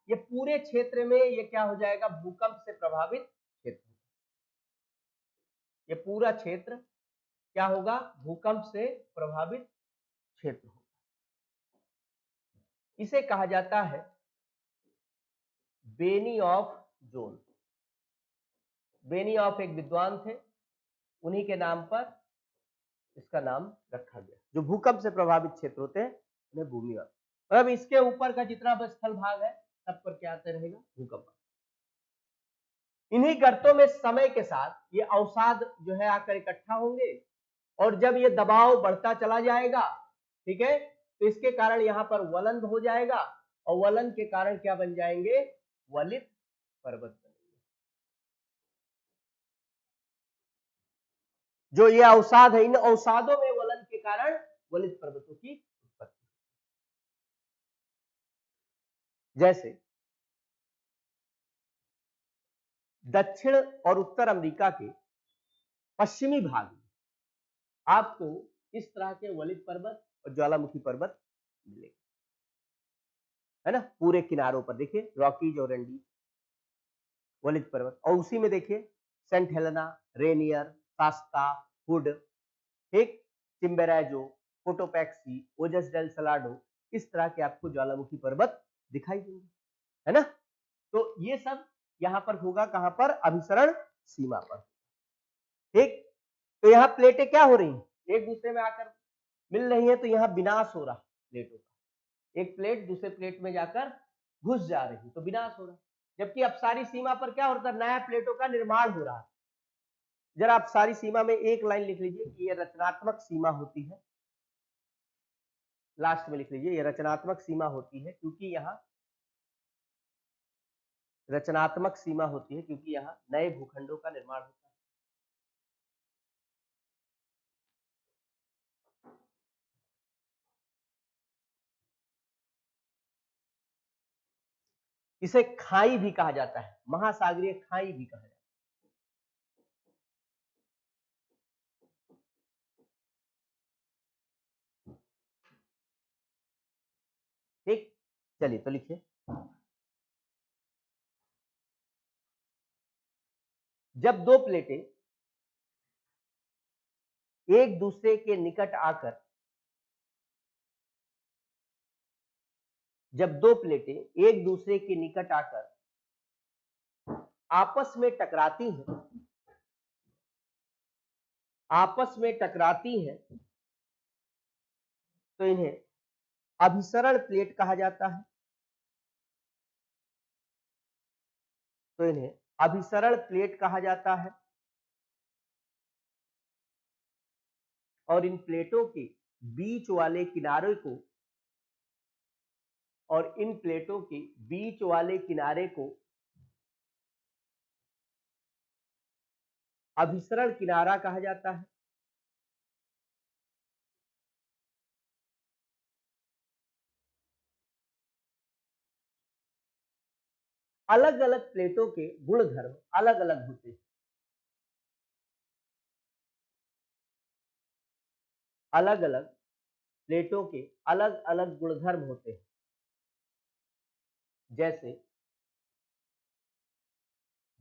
ये पूरे क्षेत्र में ये क्या हो जाएगा, भूकंप से प्रभावित क्षेत्र। ये पूरा क्षेत्र क्या होगा, भूकंप से प्रभावित क्षेत्र होगा। इसे कहा जाता है बेनियॉफ जोन। बेनियॉफ एक विद्वान थे, उन्हीं के नाम पर इसका नाम रखा गया। जो भूकंप से प्रभावित क्षेत्र होते हैं उन्हें भूमिगत। अब इसके ऊपर का जितना स्थल भाग है सब पर क्या आते रहेगा, भूकंप। इन्हीं गर्तों में समय के साथ ये अवसाद जो है आकर इकट्ठा होंगे और जब ये दबाव बढ़ता चला जाएगा, ठीक है, तो इसके कारण यहां पर वलन हो जाएगा और वलन के कारण क्या बन जाएंगे, वलित पर्वत बनेंगे। जो ये अवसाद है, इन अवसादों में वलन के कारण वलित पर्वतों की उत्पत्ति। जैसे दक्षिण और उत्तर अमेरिका के पश्चिमी भाग में आपको इस तरह के वलित पर्वत और ज्वालामुखी पर्वत मिलेंगे, है ना। पूरे किनारों पर देखिए रॉकीज और एंडीज, वलित पर्वत। और उसी में देखिए सेंट हेलेना, रेनियर, शास्ता, हुड, ठीक, चिम्बेराजो, कोटोपैक्सी, ओजस डेल सलाडो, इस तरह के आपको ज्वालामुखी पर्वत दिखाई देंगे, है ना। तो ये सब यहां पर होगा, कहां पर, अभिसरण सीमा पर। ठीक, तो यहाँ प्लेटें क्या हो रही हैं, एक दूसरे में आकर मिल रही है, तो यहाँ विनाश हो रहा प्लेटों का। एक प्लेट दूसरे प्लेट में जाकर घुस जा रही तो विनाश हो रहा, जबकि अपसारी सीमा पर क्या होता है, नया प्लेटों का निर्माण हो रहा है। जरा आप सारी सीमा में एक लाइन लिख लीजिए कि ये रचनात्मक सीमा होती है। लास्ट में लिख लीजिए ये रचनात्मक सीमा होती है क्योंकि यहाँ रचनात्मक सीमा होती है, क्योंकि यहाँ नए भूखंडों का निर्माण होता है। इसे खाई भी कहा जाता है, महासागरीय खाई भी कहा जाता है। ठीक, चलिए तो लिखिए। जब दो प्लेटें एक दूसरे के निकट आकर जब दो प्लेटें एक दूसरे के निकट आकर आपस में टकराती हैं, आपस में टकराती हैं, तो इन्हें अभिसरण प्लेट कहा जाता है। तो इन्हें अभिसरण प्लेट कहा जाता है। और इन प्लेटों के बीच वाले किनारे को और इन प्लेटों के बीच वाले किनारे को अभिसरण किनारा कहा जाता है। अलग अलग प्लेटों के गुणधर्म अलग अलग होते हैं। अलग अलग प्लेटों के अलग अलग गुणधर्म होते हैं। जैसे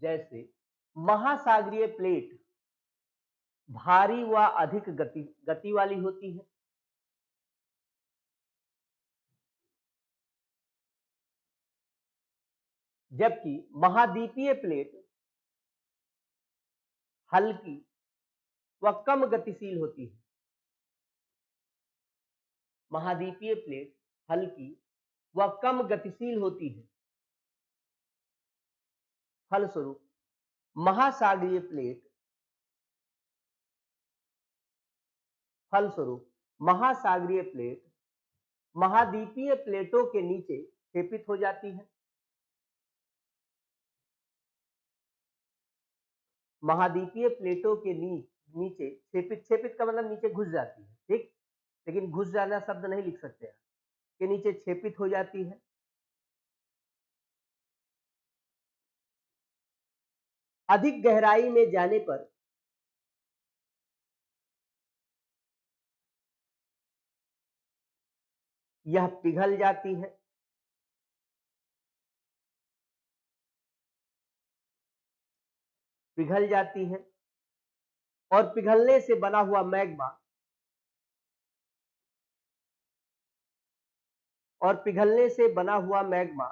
जैसे महासागरीय प्लेट भारी व अधिक गति वाली होती है, जबकि महाद्वीपीय प्लेट हल्की व कम गतिशील होती है। महाद्वीपीय प्लेट हल्की व कम गतिशील होती है। फलस्वरूप महासागरीय प्लेट फलस्वरूप महासागरीय प्लेट महाद्वीपीय प्लेटों के नीचे क्षेपित हो जाती है। महाद्वीपीय प्लेटों के नीचे क्षेपित का मतलब नीचे घुस जाती है, ठीक, लेकिन घुस जाना शब्द नहीं लिख सकते हैं, के नीचे क्षेपित हो जाती है। अधिक गहराई में जाने पर यह पिघल जाती है। पिघल जाती है और पिघलने से बना हुआ मैग्मा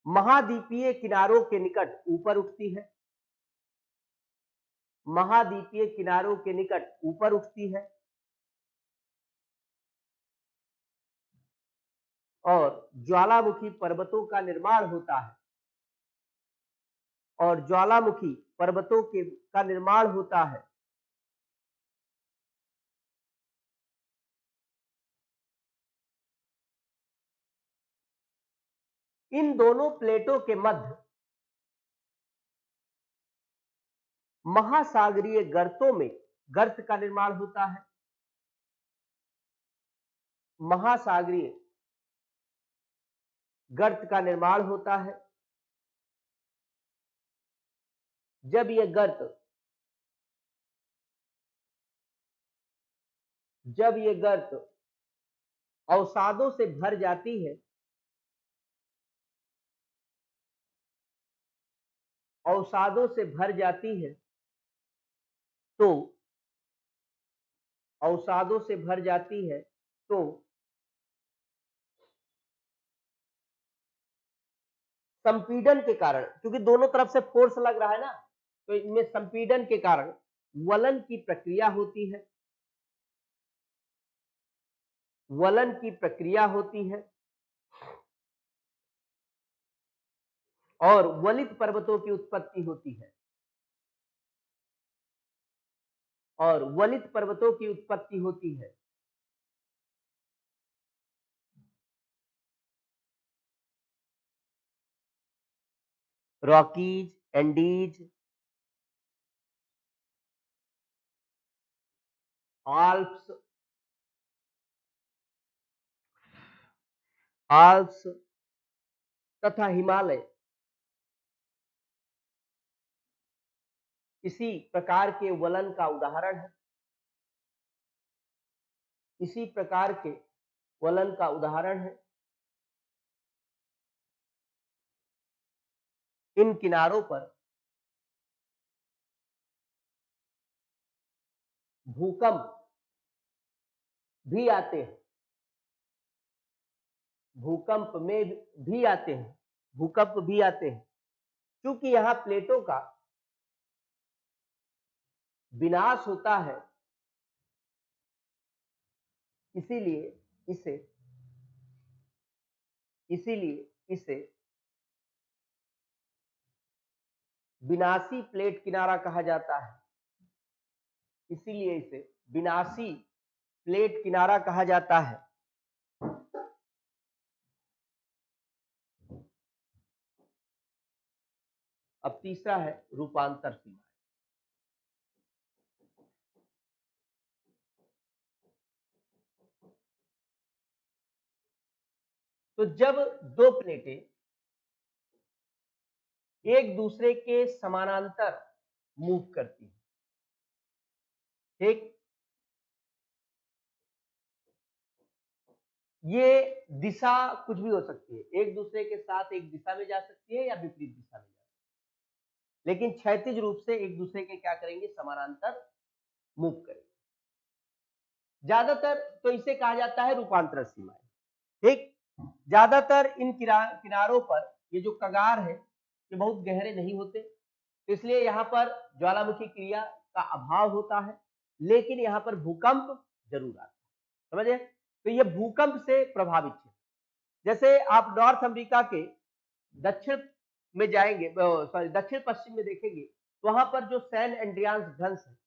महाद्वीपीय किनारों के निकट ऊपर उठती है। महाद्वीपीय किनारों के निकट ऊपर उठती है और ज्वालामुखी पर्वतों का निर्माण होता है। और ज्वालामुखी पर्वतों का निर्माण होता है। इन दोनों प्लेटों के मध्य महासागरीय गर्तों में गर्त का निर्माण होता है। महासागरीय गर्त का निर्माण होता है। जब ये गर्त अवसादों से भर जाती है, अवसादों से भर जाती है, तो अवसादों से भर जाती है तो संपीड़न के कारण, क्योंकि दोनों तरफ से फोर्स लग रहा है ना, तो इनमें संपीड़न के कारण वलन की प्रक्रिया होती है। वलन की प्रक्रिया होती है और वलित पर्वतों की उत्पत्ति होती है। और वलित पर्वतों की उत्पत्ति होती है। रॉकीज, एंडीज, आल्प्स, आल्प्स तथा हिमालय इसी प्रकार के वलन का उदाहरण है। इसी प्रकार के वलन का उदाहरण है। इन किनारों पर भूकंप भी आते हैं, भूकंप में भी आते हैं, भूकंप भी आते हैं। क्योंकि यहां प्लेटों का विनाश होता है, इसीलिए इसे विनाशी प्लेट किनारा कहा जाता है। इसीलिए इसे विनाशी प्लेट किनारा कहा जाता है। अब तीसरा है रूपांतर सीमा। तो जब दो प्लेटें एक दूसरे के समानांतर मूव करती हैं, ठीक, ये दिशा कुछ भी हो सकती है, एक दूसरे के साथ एक दिशा में जा सकती है या विपरीत दिशा में जा सकती है, लेकिन क्षैतिज रूप से एक दूसरे के क्या करेंगे, समानांतर मूव करेंगे। ज्यादातर तो इसे कहा जाता है रूपांतर सीमाएं, ठीक। ज्यादातर इन किनारों पर ये जो कगार है ये बहुत गहरे नहीं होते, इसलिए यहाँ पर ज्वालामुखी क्रिया का अभाव होता है, लेकिन यहाँ पर भूकंप जरूर आता है, समझे। तो ये भूकंप से प्रभावित है। जैसे आप नॉर्थ अमेरिका के दक्षिण में जाएंगे, सॉरी दक्षिण पश्चिम में देखेंगे, तो वहां पर जो सैन एंड्रियास भ्रंश है,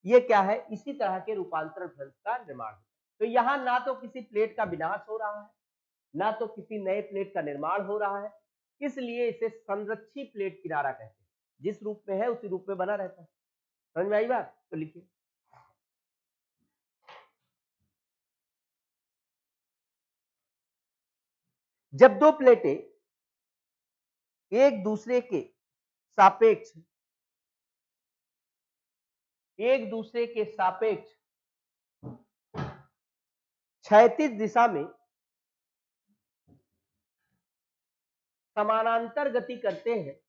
ये क्या है, इसी तरह के रूपांतर भ्रंश का निर्माण है। तो यहाँ ना तो किसी प्लेट का विनाश हो रहा है, ना तो किसी नए प्लेट का निर्माण हो रहा है, इसलिए इसे संरक्षी प्लेट किनारा कहते हैं। जिस रूप में है उसी रूप में बना रहता है। समझ में आई बात? तो लिखिए, जब दो प्लेटें एक दूसरे के सापेक्ष क्षैतिज दिशा में समानांतर गति करते हैं,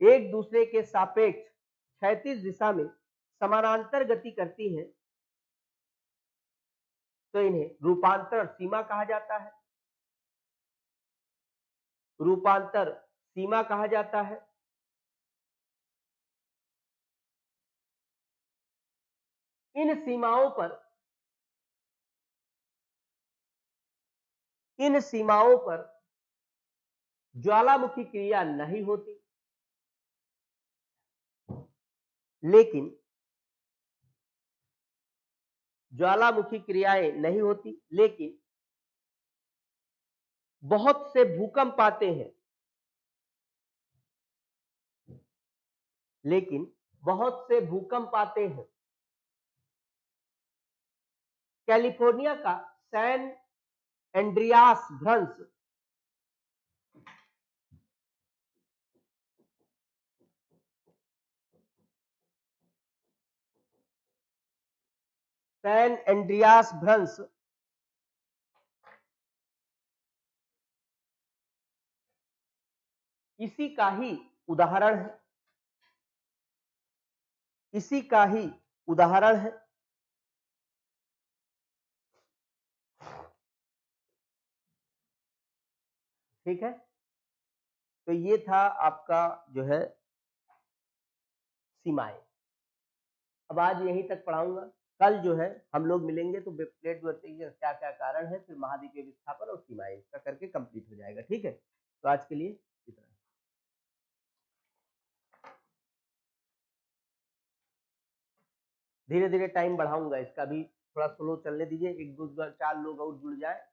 एक दूसरे के सापेक्ष क्षैतिज दिशा में समानांतर गति करती हैं, तो इन्हें रूपांतर सीमा कहा जाता है। रूपांतर सीमा कहा जाता है। इन सीमाओं पर ज्वालामुखी क्रिया नहीं होती, लेकिन ज्वालामुखी क्रियाएं नहीं होती, लेकिन बहुत से भूकंप आते हैं, कैलिफोर्निया का सैन एंड्रियास भ्रंश इसी का ही उदाहरण है। ठीक है, तो ये था आपका जो है सीमाएं। अब आज यहीं तक पढ़ाऊंगा, कल जो है हम लोग मिलेंगे तो प्लेट वर्तिंग के क्या क्या कारण है, फिर महाद्वीपीय विस्थापन और सीमाएं, इसका करके कंप्लीट हो जाएगा। ठीक है, तो आज के लिए इतना। धीरे धीरे टाइम बढ़ाऊंगा इसका भी, थोड़ा स्लो चलने दीजिए, एक दो चार लोग और जुड़ जाए।